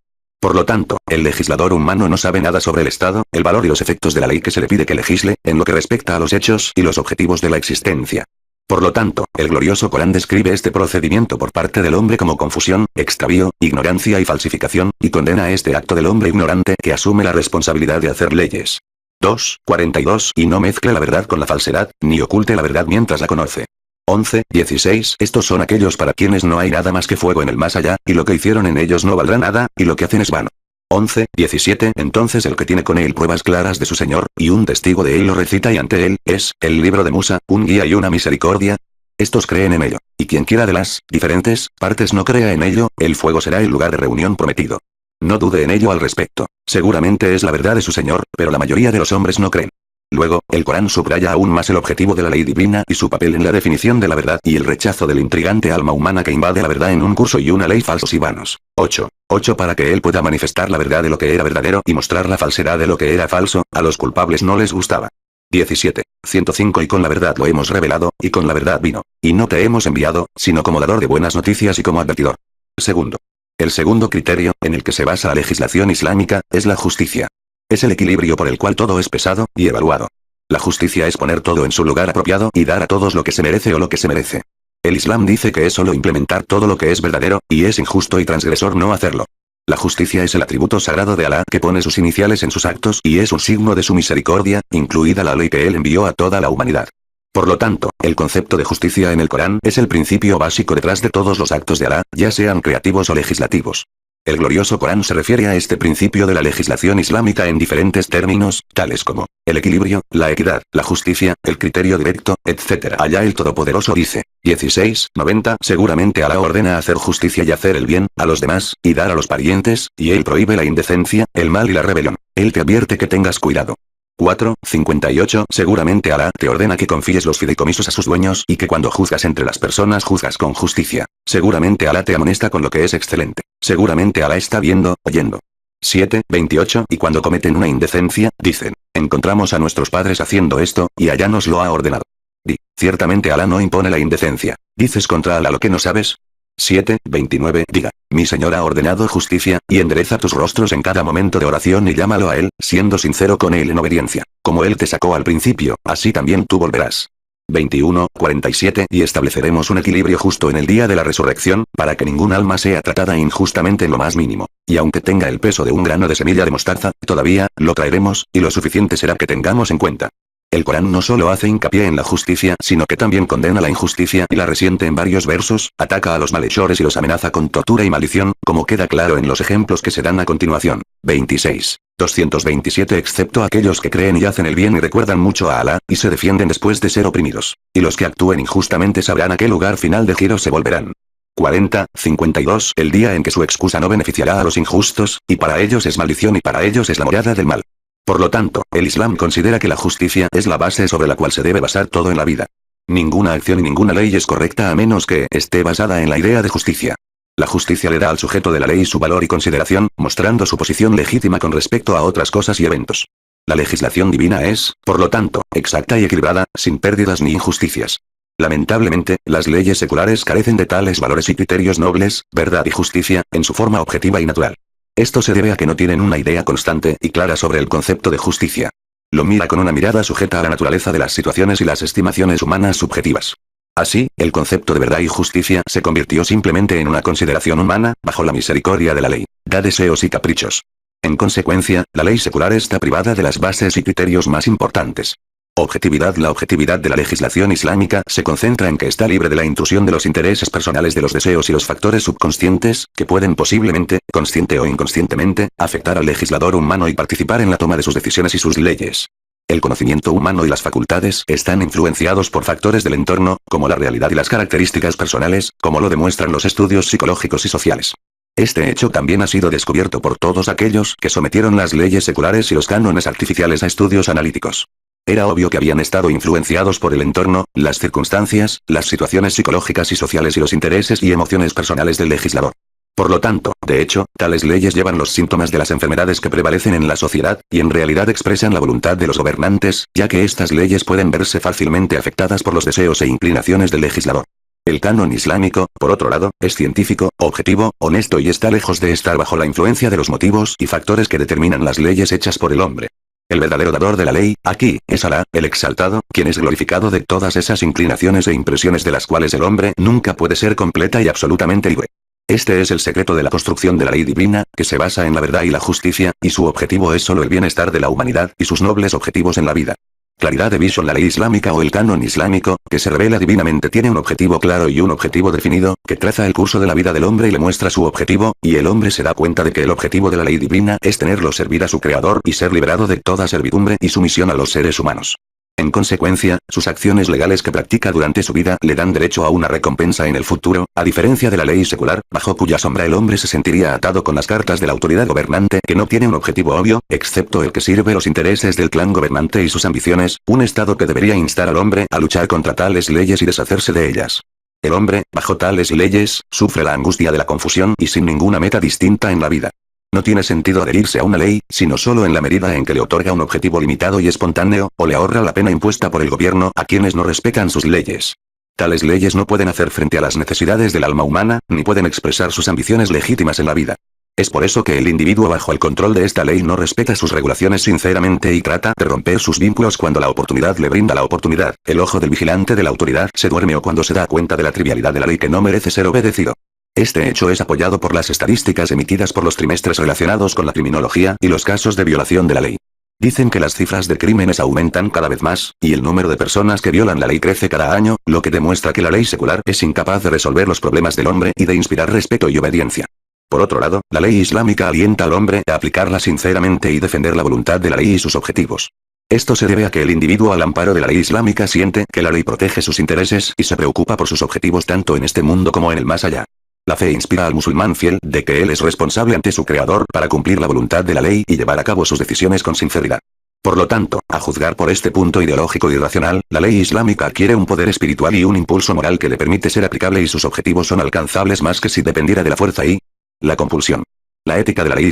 B: Por lo tanto, el legislador humano no sabe nada sobre el estado, el valor y los efectos de la ley que se le pide que legisle, en lo que respecta a los hechos y los objetivos de la existencia. Por lo tanto, el glorioso Corán describe este procedimiento por parte del hombre como confusión, extravío, ignorancia y falsificación, y condena a este acto del hombre ignorante que asume la responsabilidad de hacer leyes. 2. 42. Y no mezcle la verdad con la falsedad, ni oculte la verdad mientras la conoce. 11. 16. Estos son aquellos para quienes no hay nada más que fuego en el más allá, y lo que hicieron en ellos no valdrá nada, y lo que hacen es vano. 11. 17. Entonces el que tiene con él pruebas claras de su Señor, y un testigo de él lo recita y ante él, es, el libro de Musa, un guía y una misericordia. Estos creen en ello, y quien quiera de las diferentes partes no crea en ello, el fuego será el lugar de reunión prometido. No dude en ello al respecto. Seguramente es la verdad de su Señor, pero la mayoría de los hombres no creen. Luego, el Corán subraya aún más el objetivo de la ley divina y su papel en la definición de la verdad y el rechazo del intrigante alma humana que invade la verdad en un curso y una ley falsos y vanos. 8. 8. Para que él pueda manifestar la verdad de lo que era verdadero y mostrar la falsedad de lo que era falso, a los culpables no les gustaba. 17. 105. Y con la verdad lo hemos revelado, y con la verdad vino. Y no te hemos enviado, sino como dador de buenas noticias y como advertidor. Segundo. El segundo criterio, en el que se basa la legislación islámica, es la justicia. Es el equilibrio por el cual todo es pesado y evaluado. La justicia es poner todo en su lugar apropiado y dar a todos lo que se merece o lo que se merece. El Islam dice que es solo implementar todo lo que es verdadero, y es injusto y transgresor no hacerlo. La justicia es el atributo sagrado de Alá que pone sus iniciales en sus actos y es un signo de su misericordia, incluida la ley que él envió a toda la humanidad. Por lo tanto, el concepto de justicia en el Corán es el principio básico detrás de todos los actos de Alá, ya sean creativos o legislativos. El glorioso Corán se refiere a este principio de la legislación islámica en diferentes términos, tales como el equilibrio, la equidad, la justicia, el criterio directo, etc. Allá el Todopoderoso dice, 16:90 Seguramente Alá ordena hacer justicia y hacer el bien, a los demás, y dar a los parientes, y él prohíbe la indecencia, el mal y la rebelión. Él te advierte que tengas cuidado. 4:58 Seguramente Alá te ordena que confíes los fideicomisos a sus dueños y que cuando juzgas entre las personas juzgas con justicia. Seguramente Alá te amonesta con lo que es excelente. Seguramente Alá está viendo, oyendo. 7:28 Y cuando cometen una indecencia, dicen, encontramos a nuestros padres haciendo esto, y Alá nos lo ha ordenado. Di, ciertamente Alá no impone la indecencia. ¿Dices contra Alá lo que no sabes? 7:29 Diga, mi Señor ha ordenado justicia, y endereza tus rostros en cada momento de oración y llámalo a Él, siendo sincero con Él en obediencia. Como Él te sacó al principio, así también tú volverás. 21:47 Y estableceremos un equilibrio justo en el día de la resurrección, para que ningún alma sea tratada injustamente en lo más mínimo. Y aunque tenga el peso de un grano de semilla de mostaza, todavía, lo traeremos, y lo suficiente será que tengamos en cuenta. El Corán no solo hace hincapié en la justicia, sino que también condena la injusticia y la resiente en varios versos, ataca a los malhechores y los amenaza con tortura y maldición, como queda claro en los ejemplos que se dan a continuación. 26:227 Excepto aquellos que creen y hacen el bien y recuerdan mucho a Alá, y se defienden después de ser oprimidos. Y los que actúen injustamente sabrán a qué lugar final de giro se volverán. 40:52 El día en que su excusa no beneficiará a los injustos, y para ellos es maldición y para ellos es la morada del mal. Por lo tanto, el Islam considera que la justicia es la base sobre la cual se debe basar todo en la vida. Ninguna acción y ninguna ley es correcta a menos que esté basada en la idea de justicia. La justicia le da al sujeto de la ley su valor y consideración, mostrando su posición legítima con respecto a otras cosas y eventos. La legislación divina es, por lo tanto, exacta y equilibrada, sin pérdidas ni injusticias. Lamentablemente, las leyes seculares carecen de tales valores y criterios nobles, verdad y justicia, en su forma objetiva y natural. Esto se debe a que no tienen una idea constante y clara sobre el concepto de justicia. Lo mira con una mirada sujeta a la naturaleza de las situaciones y las estimaciones humanas subjetivas. Así, el concepto de verdad y justicia se convirtió simplemente en una consideración humana, bajo la misericordia de la ley. Da deseos y caprichos. En consecuencia, la ley secular está privada de las bases y criterios más importantes. Objetividad. La objetividad de la legislación islámica se concentra en que está libre de la intrusión de los intereses personales de los deseos y los factores subconscientes, que pueden posiblemente, consciente o inconscientemente, afectar al legislador humano y participar en la toma de sus decisiones y sus leyes. El conocimiento humano y las facultades están influenciados por factores del entorno, como la realidad y las características personales, como lo demuestran los estudios psicológicos y sociales. Este hecho también ha sido descubierto por todos aquellos que sometieron las leyes seculares y los cánones artificiales a estudios analíticos. Era obvio que habían estado influenciados por el entorno, las circunstancias, las situaciones psicológicas y sociales y los intereses y emociones personales del legislador. Por lo tanto, de hecho, tales leyes llevan los síntomas de las enfermedades que prevalecen en la sociedad, y en realidad expresan la voluntad de los gobernantes, ya que estas leyes pueden verse fácilmente afectadas por los deseos e inclinaciones del legislador. El canon islámico, por otro lado, es científico, objetivo, honesto y está lejos de estar bajo la influencia de los motivos y factores que determinan las leyes hechas por el hombre. El verdadero dador de la ley, aquí, es Alá, el exaltado, quien es glorificado de todas esas inclinaciones e impresiones de las cuales el hombre nunca puede ser completa y absolutamente libre. Este es el secreto de la construcción de la ley divina, que se basa en la verdad y la justicia, y su objetivo es solo el bienestar de la humanidad y sus nobles objetivos en la vida. Claridad de visión. La ley islámica o el canon islámico, que se revela divinamente, tiene un objetivo claro y un objetivo definido, que traza el curso de la vida del hombre y le muestra su objetivo, y el hombre se da cuenta de que el objetivo de la ley divina es tenerlo servir a su creador y ser liberado de toda servidumbre y sumisión a los seres humanos. En consecuencia, sus acciones legales que practica durante su vida le dan derecho a una recompensa en el futuro, a diferencia de la ley secular, bajo cuya sombra el hombre se sentiría atado con las cartas de la autoridad gobernante que no tiene un objetivo obvio, excepto el que sirve los intereses del clan gobernante y sus ambiciones, un estado que debería instar al hombre a luchar contra tales leyes y deshacerse de ellas. El hombre, bajo tales leyes, sufre la angustia de la confusión y sin ninguna meta distinta en la vida. No tiene sentido adherirse a una ley, sino solo en la medida en que le otorga un objetivo limitado y espontáneo, o le ahorra la pena impuesta por el gobierno a quienes no respetan sus leyes. Tales leyes no pueden hacer frente a las necesidades del alma humana, ni pueden expresar sus ambiciones legítimas en la vida. Es por eso que el individuo bajo el control de esta ley no respeta sus regulaciones sinceramente y trata de romper sus vínculos cuando la oportunidad le brinda la oportunidad. El ojo del vigilante de la autoridad se duerme o cuando se da cuenta de la trivialidad de la ley que no merece ser obedecido. Este hecho es apoyado por las estadísticas emitidas por los trimestres relacionados con la criminología y los casos de violación de la ley. Dicen que las cifras de crímenes aumentan cada vez más, y el número de personas que violan la ley crece cada año, lo que demuestra que la ley secular es incapaz de resolver los problemas del hombre y de inspirar respeto y obediencia. Por otro lado, la ley islámica alienta al hombre a aplicarla sinceramente y defender la voluntad de la ley y sus objetivos. Esto se debe a que el individuo al amparo de la ley islámica siente que la ley protege sus intereses y se preocupa por sus objetivos tanto en este mundo como en el más allá. La fe inspira al musulmán fiel de que él es responsable ante su creador para cumplir la voluntad de la ley y llevar a cabo sus decisiones con sinceridad. Por lo tanto, a juzgar por este punto ideológico y racional, la ley islámica adquiere un poder espiritual y un impulso moral que le permite ser aplicable y sus objetivos son alcanzables más que si dependiera de la fuerza y la compulsión. La ética de la ley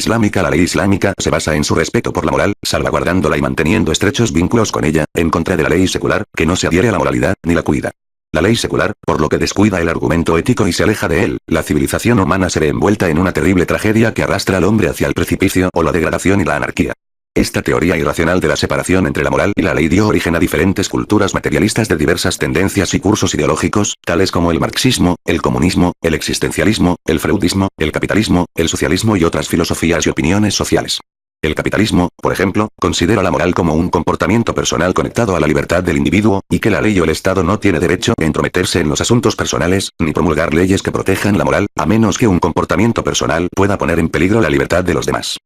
B: islámica se basa en su respeto por la moral, salvaguardándola y manteniendo estrechos vínculos con ella, en contra de la ley secular, que no se adhiere a la moralidad, ni la cuida. La ley secular, por lo que descuida el argumento ético y se aleja de él, la civilización humana se ve envuelta en una terrible tragedia que arrastra al hombre hacia el precipicio o la degradación y la anarquía. Esta teoría irracional de la separación entre la moral y la ley dio origen a diferentes culturas materialistas de diversas tendencias y cursos ideológicos, tales como el marxismo, el comunismo, el existencialismo, el freudismo, el capitalismo, el socialismo y otras filosofías y opiniones sociales. El capitalismo, por ejemplo, considera la moral como un comportamiento personal conectado a la libertad del individuo, y que la ley o el Estado no tiene derecho a entrometerse en los asuntos personales, ni promulgar leyes que protejan la moral, a menos que un comportamiento personal pueda poner en peligro la libertad de los demás.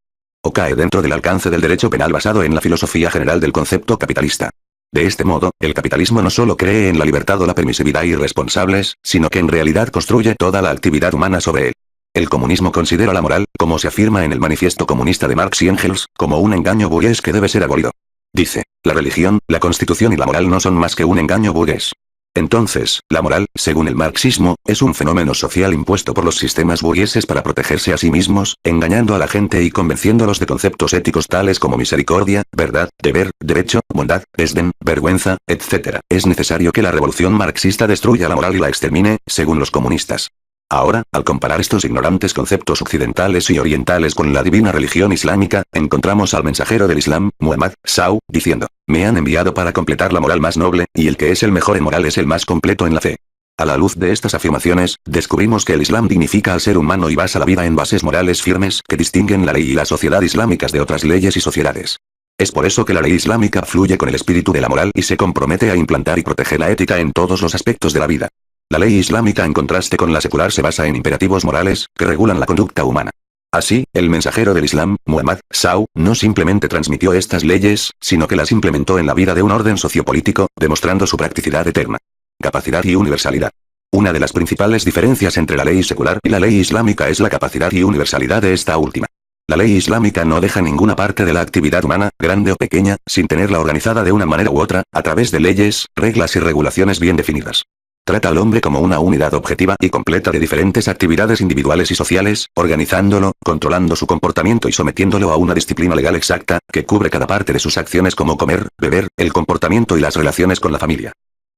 B: O cae dentro del alcance del derecho penal basado en la filosofía general del concepto capitalista. De este modo, el capitalismo no solo cree en la libertad o la permisividad irresponsables, sino que en realidad construye toda la actividad humana sobre él. El comunismo considera la moral, como se afirma en el manifiesto comunista de Marx y Engels, como un engaño burgués que debe ser abolido. Dice, la religión, la constitución y la moral no son más que un engaño burgués. Entonces, la moral, según el marxismo, es un fenómeno social impuesto por los sistemas burgueses para protegerse a sí mismos, engañando a la gente y convenciéndolos de conceptos éticos tales como misericordia, verdad, deber, derecho, bondad, desdén, vergüenza, etc. Es necesario que la revolución marxista destruya la moral y la extermine, según los comunistas. Ahora, al comparar estos ignorantes conceptos occidentales y orientales con la divina religión islámica, encontramos al mensajero del Islam, Muhammad, SAW, diciendo, me han enviado para completar la moral más noble, y el que es el mejor en moral es el más completo en la fe. A la luz de estas afirmaciones, descubrimos que el Islam dignifica al ser humano y basa la vida en bases morales firmes que distinguen la ley y la sociedad islámicas de otras leyes y sociedades. Es por eso que la ley islámica fluye con el espíritu de la moral y se compromete a implantar y proteger la ética en todos los aspectos de la vida. La ley islámica en contraste con la secular se basa en imperativos morales, que regulan la conducta humana. Así, el mensajero del Islam, Muhammad, SAW, no simplemente transmitió estas leyes, sino que las implementó en la vida de un orden sociopolítico, demostrando su practicidad eterna. Capacidad y universalidad. Una de las principales diferencias entre la ley secular y la ley islámica es la capacidad y universalidad de esta última. La ley islámica no deja ninguna parte de la actividad humana, grande o pequeña, sin tenerla organizada de una manera u otra, a través de leyes, reglas y regulaciones bien definidas. Trata al hombre como una unidad objetiva y completa de diferentes actividades individuales y sociales, organizándolo, controlando su comportamiento y sometiéndolo a una disciplina legal exacta, que cubre cada parte de sus acciones como comer, beber, el comportamiento y las relaciones con la familia,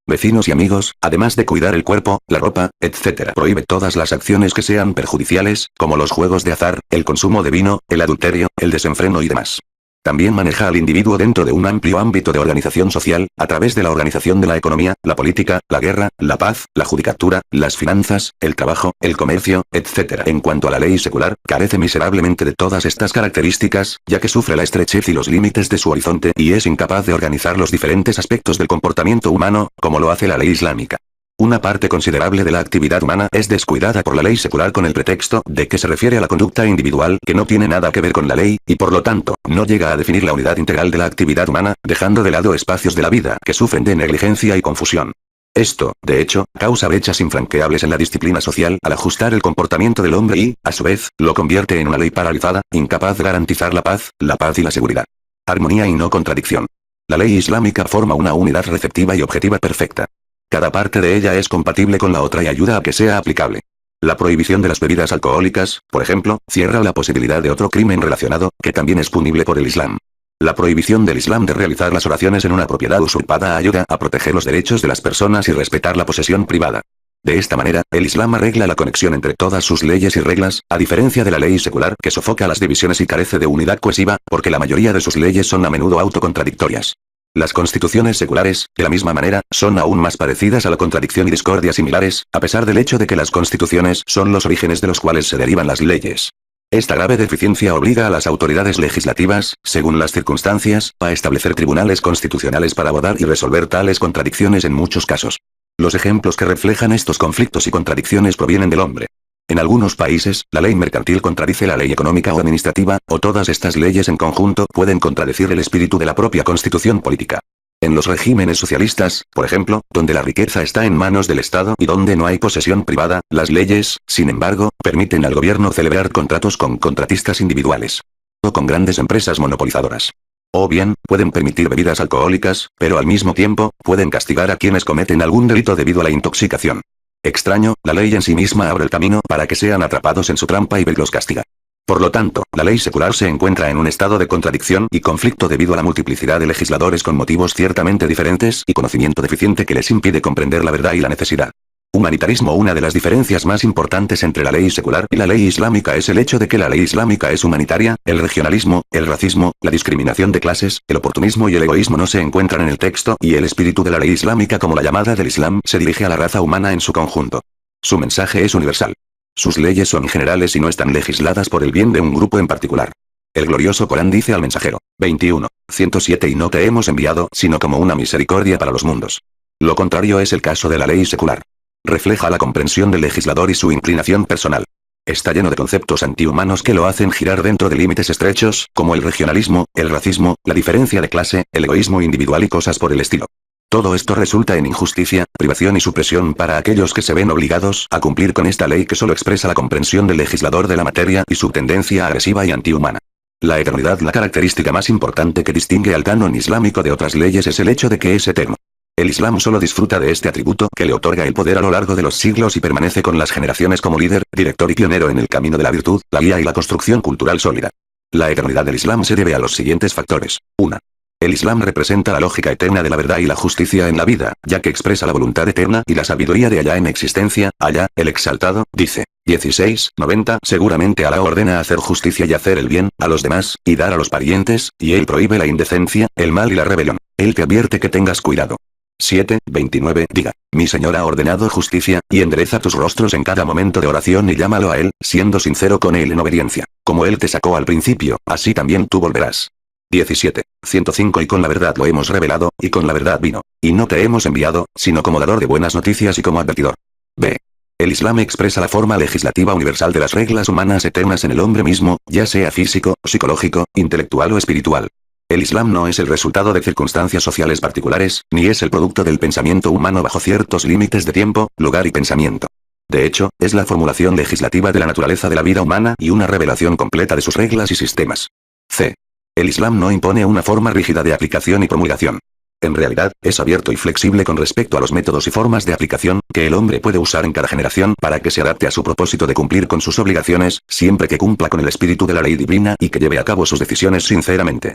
B: vecinos y amigos, además de cuidar el cuerpo, la ropa, etc. Prohíbe todas las acciones que sean perjudiciales, como los juegos de azar, el consumo de vino, el adulterio, el desenfreno y demás. También maneja al individuo dentro de un amplio ámbito de organización social, a través de la organización de la economía, la política, la guerra, la paz, la judicatura, las finanzas, el trabajo, el comercio, etc. En cuanto a la ley secular, carece miserablemente de todas estas características, ya que sufre la estrechez y los límites de su horizonte y es incapaz de organizar los diferentes aspectos del comportamiento humano, como lo hace la ley islámica. Una parte considerable de la actividad humana es descuidada por la ley secular con el pretexto de que se refiere a la conducta individual que no tiene nada que ver con la ley, y por lo tanto, no llega a definir la unidad integral de la actividad humana, dejando de lado espacios de la vida que sufren de negligencia y confusión. Esto, de hecho, causa brechas infranqueables en la disciplina social al ajustar el comportamiento del hombre y, a su vez, lo convierte en una ley paralizada, incapaz de garantizar la paz y la seguridad. Armonía y no contradicción. La ley islámica forma una unidad receptiva y objetiva perfecta. Cada parte de ella es compatible con la otra y ayuda a que sea aplicable. La prohibición de las bebidas alcohólicas, por ejemplo, cierra la posibilidad de otro crimen relacionado, que también es punible por el Islam. La prohibición del Islam de realizar las oraciones en una propiedad usurpada ayuda a proteger los derechos de las personas y respetar la posesión privada. De esta manera, el Islam arregla la conexión entre todas sus leyes y reglas, a diferencia de la ley secular que sofoca las divisiones y carece de unidad cohesiva, porque la mayoría de sus leyes son a menudo autocontradictorias. Las constituciones seculares, de la misma manera, son aún más parecidas a la contradicción y discordia similares, a pesar del hecho de que las constituciones son los orígenes de los cuales se derivan las leyes. Esta grave deficiencia obliga a las autoridades legislativas, según las circunstancias, a establecer tribunales constitucionales para abordar y resolver tales contradicciones en muchos casos. Los ejemplos que reflejan estos conflictos y contradicciones provienen del hombre. En algunos países, la ley mercantil contradice la ley económica o administrativa, o todas estas leyes en conjunto pueden contradecir el espíritu de la propia constitución política. En los regímenes socialistas, por ejemplo, donde la riqueza está en manos del Estado y donde no hay posesión privada, las leyes, sin embargo, permiten al gobierno celebrar contratos con contratistas individuales. O con grandes empresas monopolizadoras. O bien, pueden permitir bebidas alcohólicas, pero al mismo tiempo, pueden castigar a quienes cometen algún delito debido a la intoxicación. Extraño, la ley en sí misma abre el camino para que sean atrapados en su trampa y los castiga. Por lo tanto, la ley secular se encuentra en un estado de contradicción y conflicto debido a la multiplicidad de legisladores con motivos ciertamente diferentes y conocimiento deficiente que les impide comprender la verdad y la necesidad. Humanitarismo. Una de las diferencias más importantes entre la ley secular y la ley islámica es el hecho de que la ley islámica es humanitaria, el regionalismo, el racismo, la discriminación de clases, el oportunismo y el egoísmo no se encuentran en el texto y el espíritu de la ley islámica como la llamada del Islam se dirige a la raza humana en su conjunto. Su mensaje es universal. Sus leyes son generales y no están legisladas por el bien de un grupo en particular. El glorioso Corán dice al mensajero, 21:107 y no te hemos enviado sino como una misericordia para los mundos. Lo contrario es el caso de la ley secular. Refleja la comprensión del legislador y su inclinación personal. Está lleno de conceptos antihumanos que lo hacen girar dentro de límites estrechos, como el regionalismo, el racismo, la diferencia de clase, el egoísmo individual y cosas por el estilo. Todo esto resulta en injusticia, privación y supresión para aquellos que se ven obligados a cumplir con esta ley que solo expresa la comprensión del legislador de la materia y su tendencia agresiva y antihumana. La eternidad. La característica más importante que distingue al canon islámico de otras leyes es el hecho de que es eterno. El Islam solo disfruta de este atributo que le otorga el poder a lo largo de los siglos y permanece con las generaciones como líder, director y pionero en el camino de la virtud, la guía y la construcción cultural sólida. La eternidad del Islam se debe a los siguientes factores. 1. El Islam representa la lógica eterna de la verdad y la justicia en la vida, ya que expresa la voluntad eterna y la sabiduría de Alá en existencia. Alá, el exaltado, dice, 16:90 seguramente Alá ordena hacer justicia y hacer el bien a los demás, y dar a los parientes, y él prohíbe la indecencia, el mal y la rebelión. Él te advierte que tengas cuidado. 7:29 Diga, mi Señor ha ordenado justicia, y endereza tus rostros en cada momento de oración y llámalo a Él, siendo sincero con Él en obediencia. Como Él te sacó al principio, así también tú volverás. 17:105 Y con la verdad lo hemos revelado, y con la verdad vino. Y no te hemos enviado, sino como dador de buenas noticias y como advertidor. B. El Islam expresa la forma legislativa universal de las reglas humanas eternas en el hombre mismo, ya sea físico, psicológico, intelectual o espiritual. El Islam no es el resultado de circunstancias sociales particulares, ni es el producto del pensamiento humano bajo ciertos límites de tiempo, lugar y pensamiento. De hecho, es la formulación legislativa de la naturaleza de la vida humana y una revelación completa de sus reglas y sistemas. C. El Islam no impone una forma rígida de aplicación y promulgación. En realidad, es abierto y flexible con respecto a los métodos y formas de aplicación que el hombre puede usar en cada generación para que se adapte a su propósito de cumplir con sus obligaciones, siempre que cumpla con el espíritu de la ley divina y que lleve a cabo sus decisiones sinceramente.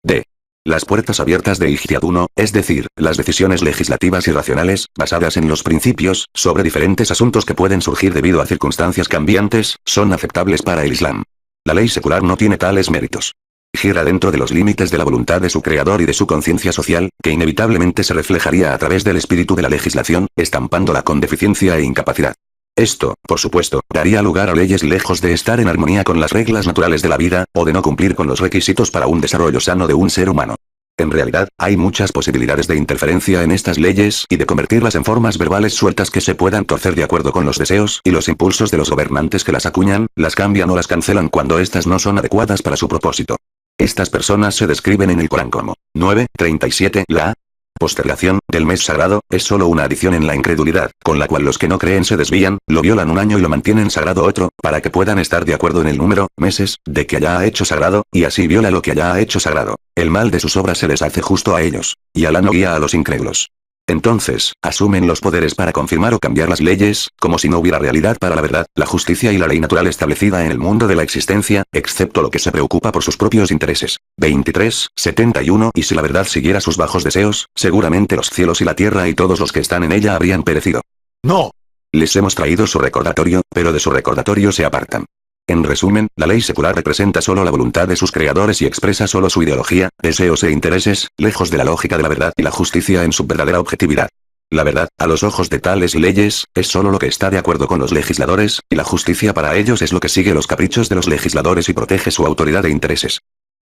B: D. Las puertas abiertas de Ijtihad 1, es decir, las decisiones legislativas y racionales, basadas en los principios, sobre diferentes asuntos que pueden surgir debido a circunstancias cambiantes, son aceptables para el Islam. La ley secular no tiene tales méritos. Gira dentro de los límites de la voluntad de su creador y de su conciencia social, que inevitablemente se reflejaría a través del espíritu de la legislación, estampándola con deficiencia e incapacidad. Esto, por supuesto, daría lugar a leyes lejos de estar en armonía con las reglas naturales de la vida, o de no cumplir con los requisitos para un desarrollo sano de un ser humano. En realidad, hay muchas posibilidades de interferencia en estas leyes y de convertirlas en formas verbales sueltas que se puedan torcer de acuerdo con los deseos y los impulsos de los gobernantes que las acuñan, las cambian o las cancelan cuando éstas no son adecuadas para su propósito. Estas personas se describen en el Corán como 9:37 La postergación del mes sagrado es solo una adición en la incredulidad, con la cual los que no creen se desvían, lo violan un año y lo mantienen sagrado otro, para que puedan estar de acuerdo en el número, meses, de que Alá ha hecho sagrado, y así viola lo que Alá ha hecho sagrado. El mal de sus obras se les hace justo a ellos. Y Alá no guía a los incrédulos. Entonces, asumen los poderes para confirmar o cambiar las leyes, como si no hubiera realidad para la verdad, la justicia y la ley natural establecida en el mundo de la existencia, excepto lo que se preocupa por sus propios intereses. 23:71 Y si la verdad siguiera sus bajos deseos, seguramente los cielos y la tierra y todos los que están en ella habrían perecido. ¡No! Les hemos traído su recordatorio, pero de su recordatorio se apartan. En resumen, la ley secular representa solo la voluntad de sus creadores y expresa solo su ideología, deseos e intereses, lejos de la lógica de la verdad y la justicia en su verdadera objetividad. La verdad, a los ojos de tales leyes, es solo lo que está de acuerdo con los legisladores, y la justicia para ellos es lo que sigue los caprichos de los legisladores y protege su autoridad e intereses.